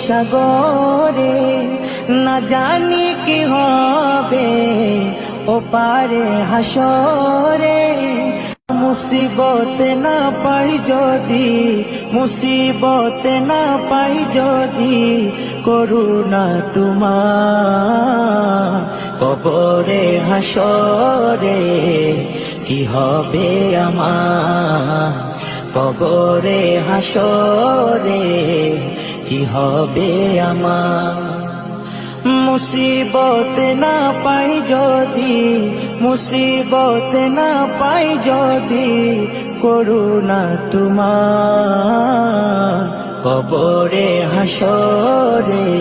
সাগরে, না জানি কি হবে ও পারে হাসরে। মুসিবত না পাই যদি, মুসিবত না পাই যদি, করুণা তোমার কবরে হাসরে কি হবে আমার, কবরে হাসরে কি হবে আমার। মুসিবত না পাই যদি, মুসিবত না পাই যদি, করুণা তোমার কবরে হাসরে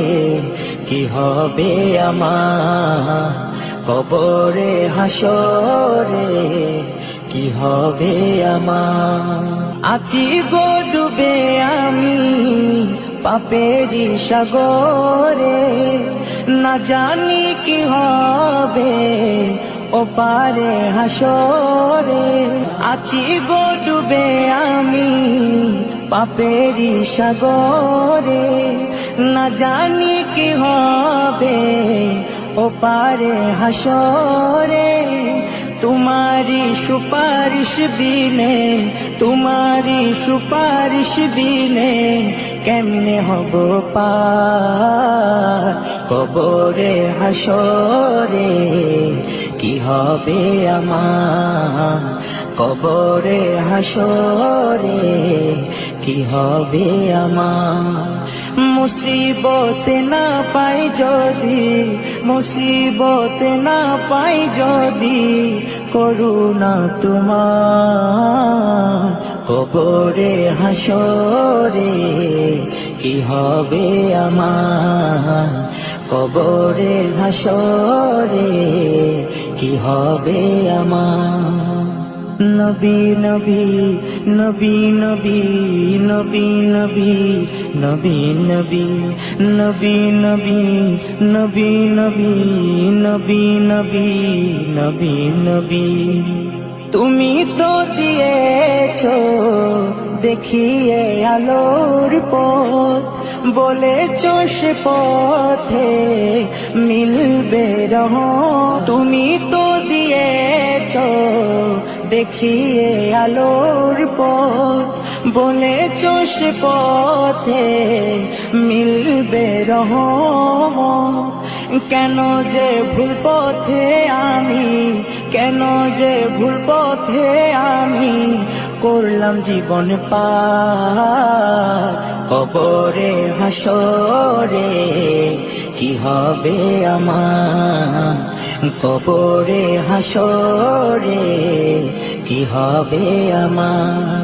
কি হবে আমার, কবরে হাসরে কি হবে আমার। আছি গো ডুবে আমি পাপেরি সাগরে, না জানি কি হবে ও পারে হাসরে। আছি গো ডুবে আমি পাপেরি সাগরে, না জানি কি হবে ও পারে হাসরে। তোমারি সুপারিশ বিনে, তোমারি সুপারিশ বিনে কেমনে হব পার, কবরে হাসরে কি হবে আমার, কবরে হাসরে কি হবে আমার। মুসিবত না পাই যদি, মুসিবত না পাই যদি, করুণা তোমার কবরে হাসরে কি হবে আমার, কবরে হাসরে কি হবে আমার। নবী নবী নবী নবী নবী নবী নবী নবী নবী নবী নবী নবী নবী নবী নবী নবী। তুমি তো দিয়েছো দেখিয়ে আলোর পথ, বলেছো সে পথে মিলবে রহমত। তুমি তো দিয়েছো দেখিয়ে আলোর পথ, বলেছো সে পথে মিলবে রহমত। কেন যে ভুল পথে আমি, কেন যে ভুল পথে আমি করলাম জীবন পার, কবরে হাসরে কি হবে আমার, কবরে হাসরে কি হবে আমার।